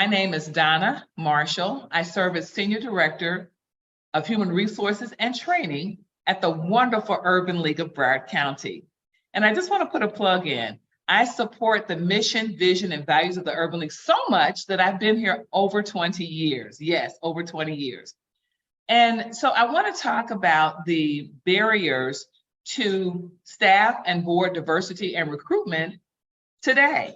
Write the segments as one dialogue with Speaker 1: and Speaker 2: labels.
Speaker 1: My name is Donna Marshall. I serve as Senior Director of Human Resources and Training at the wonderful Urban League of Broward County. And I just want to put a plug in. I support the mission, vision, and values of the Urban League so much that I've been here over 20 years. Yes, over 20 years. And so I want to talk about the barriers to staff and board diversity and recruitment today.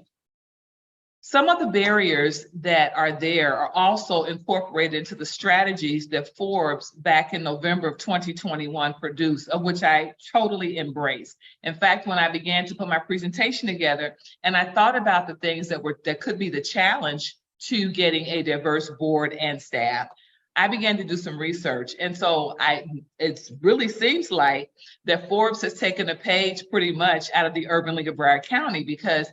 Speaker 1: Some of the barriers that are there are also incorporated into the strategies that Forbes back in November of 2021 produced, of which I totally embrace. In fact, when I began to put my presentation together and I thought about the things that could be the challenge to getting a diverse board and staff, I began to do some research. And so it really seems like that Forbes has taken a page pretty much out of the Urban League of Broward County, because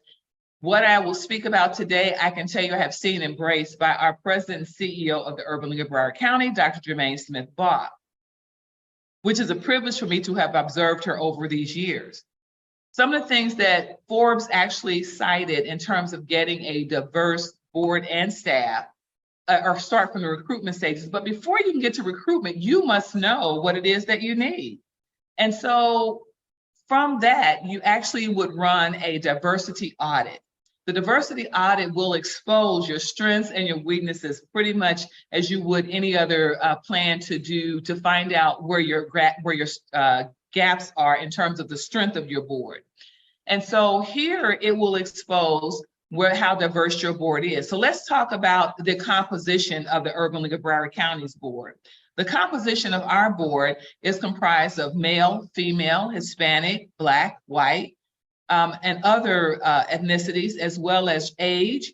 Speaker 1: what I will speak about today, I can tell you I have seen embraced by our president and CEO of the Urban League of Broward County, Dr. Jermaine Smith-Baugh, which is a privilege for me to have observed her over these years. Some of the things that Forbes actually cited in terms of getting a diverse board and staff or start from the recruitment stages. But before you can get to recruitment, you must know what it is that you need. And so from that, you actually would run a diversity audit. The diversity audit will expose your strengths and your weaknesses pretty much as you would any other plan to find out where your gaps are in terms of the strength of your board. And so here it will expose how diverse your board is. So let's talk about the composition of the Urban League of Broward County's board. The composition of our board is comprised of male, female, Hispanic, Black, white, and other ethnicities, as well as age,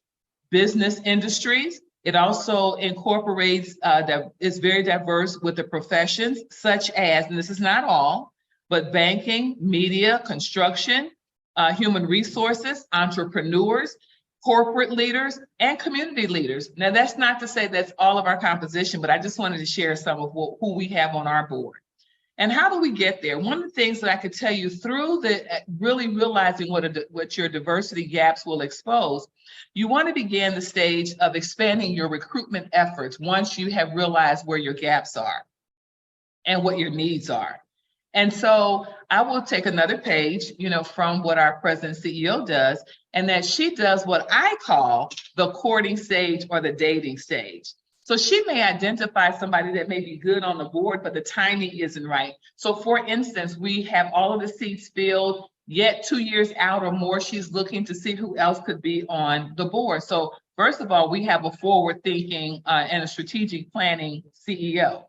Speaker 1: business industries. It also incorporates, it's very diverse with the professions such as, and this is not all, but banking, media, construction, human resources, entrepreneurs, corporate leaders, and community leaders. Now, that's not to say that's all of our composition, but I just wanted to share some of who we have on our board. And how do we get there? One of the things that I could tell you through really realizing what your diversity gaps will expose, you want to begin the stage of expanding your recruitment efforts once you have realized where your gaps are and what your needs are. And so I will take another page, from what our president and CEO does, and that she does what I call the courting stage or the dating stage. So she may identify somebody that may be good on the board, but the timing isn't right. So for instance, we have all of the seats filled, yet 2 years out or more, she's looking to see who else could be on the board. So first of all, we have a forward-thinking and a strategic planning CEO.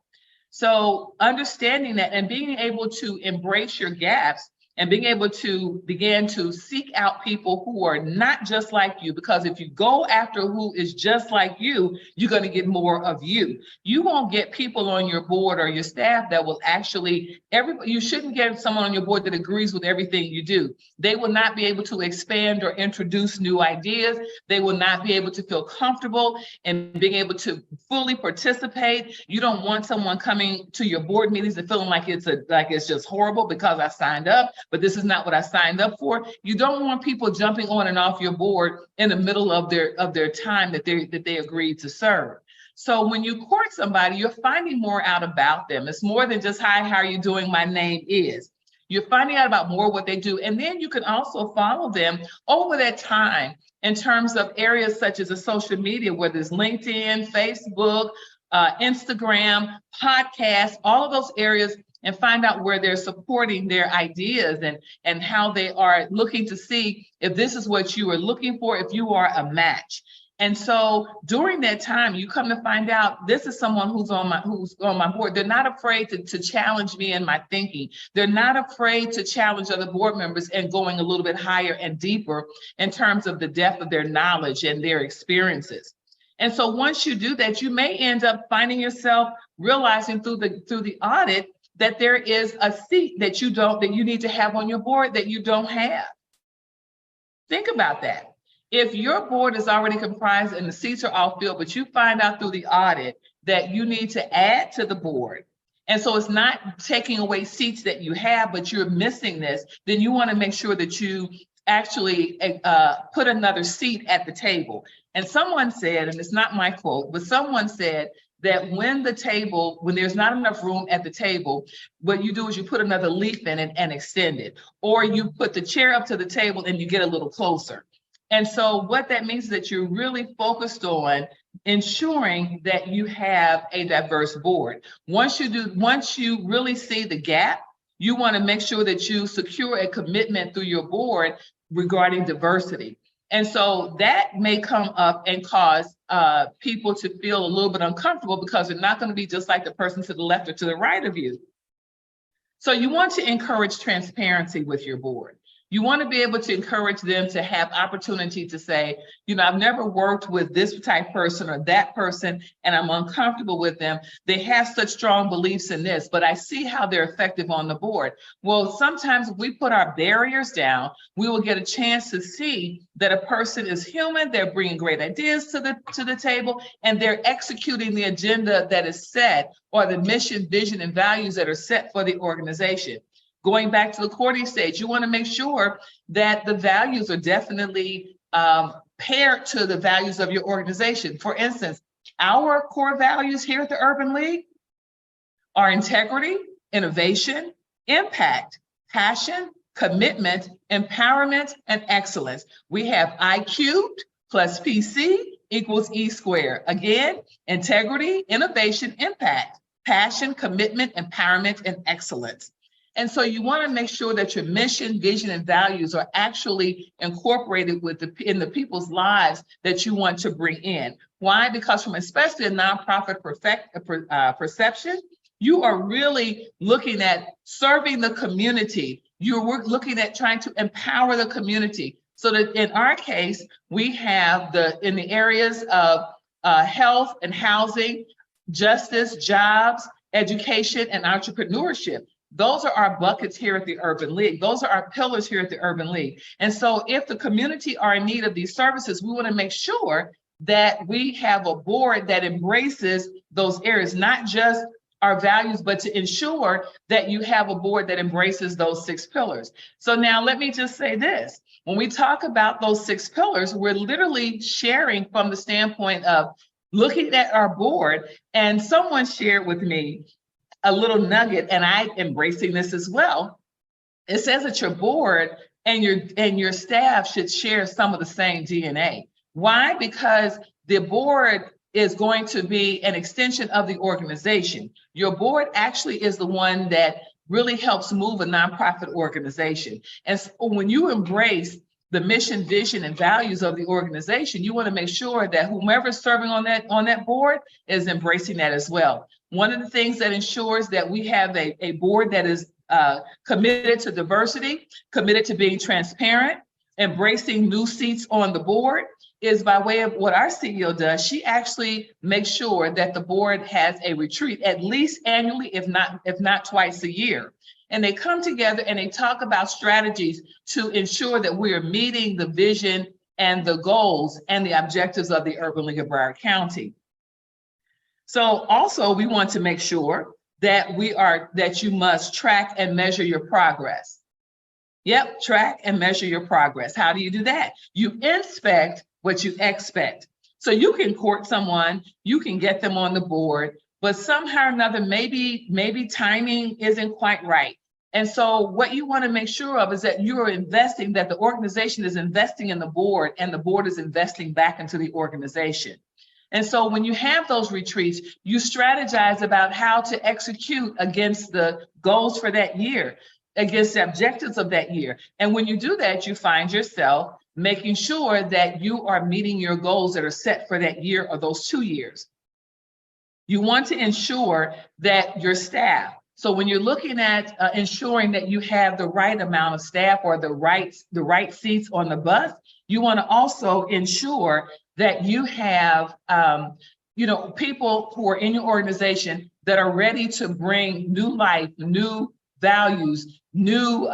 Speaker 1: So understanding that and being able to embrace your gaps and being able to begin to seek out people who are not just like you, because if you go after who is just like you, you're going to get more of you. You won't get people on your board or your staff that will actually, you shouldn't get someone on your board that agrees with everything you do. They will not be able to expand or introduce new ideas. They will not be able to feel comfortable and being able to fully participate. You don't want someone coming to your board meetings and feeling like it's just horrible because I signed up, but this is not what I signed up for. You don't want people jumping on and off your board in the middle of their time that they agreed to serve. So when you court somebody, you're finding more out about them. It's more than just, hi, how are you doing? My name is. You're finding out about more what they do. And then you can also follow them over that time in terms of areas such as the social media, whether it's LinkedIn, Facebook, Instagram, podcasts, all of those areas, and find out where they're supporting their ideas and how they are looking to see if this is what you are looking for, if you are a match. And so during that time, you come to find out this is someone who's on my board. They're not afraid to challenge me in my thinking. They're not afraid to challenge other board members and going a little bit higher and deeper in terms of the depth of their knowledge and their experiences. And so once you do that, you may end up finding yourself realizing through the audit that there is a seat that you need to have on your board that you don't have. Think about that. If your board is already comprised and the seats are all filled, but you find out through the audit that you need to add to the board, and so it's not taking away seats that you have, but you're missing this, then you want to make sure that you actually put another seat at the table. And someone said, and it's not my quote, but someone said that when there's not enough room at the table, what you do is you put another leaf in it and extend it, or you put the chair up to the table and you get a little closer. And so what that means is that you're really focused on ensuring that you have a diverse board. Once you really see the gap, you want to make sure that you secure a commitment through your board regarding diversity. And so that may come up and cause people to feel a little bit uncomfortable because they're not going to be just like the person to the left or to the right of you. So you want to encourage transparency with your board. You want to be able to encourage them to have opportunity to say, you know, I've never worked with this type person or that person, and I'm uncomfortable with them. They have such strong beliefs in this, but I see how they're effective on the board. Well, sometimes if we put our barriers down, we will get a chance to see that a person is human, they're bringing great ideas to the table, and they're executing the agenda that is set, or the mission, vision, and values that are set for the organization. Going back to the courting stage, you want to make sure that the values are definitely paired to the values of your organization. For instance, our core values here at the Urban League are integrity, innovation, impact, passion, commitment, empowerment, and excellence. We have I plus PC equals E squared. Again, integrity, innovation, impact, passion, commitment, empowerment, and excellence. And so you want to make sure that your mission, vision, and values are actually incorporated in the people's lives that you want to bring in. Why? Because from especially a nonprofit perception, you are really looking at serving the community. You're looking at trying to empower the community. So that in our case, we have in the areas of health and housing, justice, jobs, education, and entrepreneurship. Those are our buckets here at the Urban League. Those are our pillars here at the Urban League. And so if the community are in need of these services, we want to make sure that we have a board that embraces those areas, not just our values, but to ensure that you have a board that embraces those 6 pillars. So now let me just say this. When we talk about those 6 pillars, we're literally sharing from the standpoint of looking at our board, and someone shared with me a little nugget, and I'm embracing this as well. It says that your board and your staff should share some of the same DNA. Why? Because the board is going to be an extension of the organization. Your board actually is the one that really helps move a nonprofit organization. And so when you embrace the mission, vision, and values of the organization, you want to make sure that whomever's serving on that board is embracing that as well. One of the things that ensures that we have a board that is committed to diversity, committed to being transparent, embracing new seats on the board, is by way of what our CEO does. She actually makes sure that the board has a retreat at least annually, if not twice a year. And they come together and they talk about strategies to ensure that we are meeting the vision and the goals and the objectives of the Urban League of Broward County. So also we want to make sure that you must track and measure your progress. Yep, track and measure your progress. How do you do that? You inspect what you expect. So you can court someone, you can get them on the board, but somehow or another, maybe timing isn't quite right. And so what you want to make sure of is that you are investing, that the organization is investing in the board and the board is investing back into the organization. And so when you have those retreats, you strategize about how to execute against the goals for that year, against the objectives of that year. And when you do that, you find yourself making sure that you are meeting your goals that are set for that year or those 2 years. You want to ensure that your staff, so when you're looking at ensuring that you have the right amount of staff or the right seats on the bus, you want to also ensure that you have people who are in your organization that are ready to bring new life, new values, new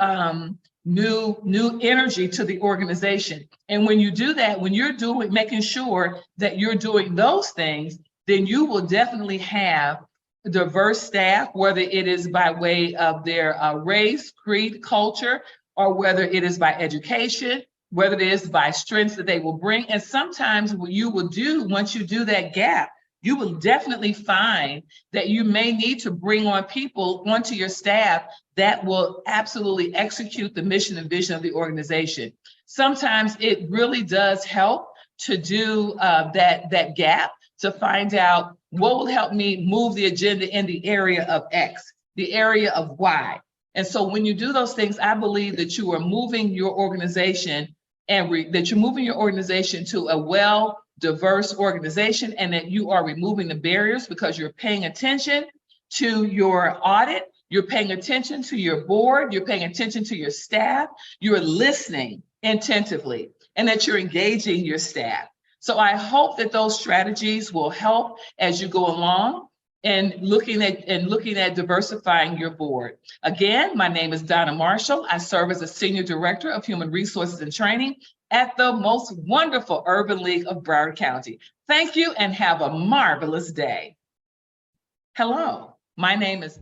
Speaker 1: energy to the organization. And when you do that, when you're making sure that you're doing those things, then you will definitely have diverse staff, whether it is by way of their race, creed, culture, or whether it is by education, whether it is by strengths that they will bring. And sometimes what you will do once you do that gap, you will definitely find that you may need to bring on people onto your staff that will absolutely execute the mission and vision of the organization. Sometimes it really does help to do that gap, to find out what will help me move the agenda in the area of X, the area of Y. And so when you do those things, I believe that you are moving your organization and that you're moving your organization to a diverse organization, and that you are removing the barriers because you're paying attention to your audit, you're paying attention to your board, you're paying attention to your staff, you're listening attentively, and that you're engaging your staff. So I hope that those strategies will help as you go along and looking at diversifying your board. Again, my name is Donna Marshall. I serve as a Senior Director of Human Resources and Training at the most wonderful Urban League of Broward County. Thank you and have a marvelous day. Hello, my name is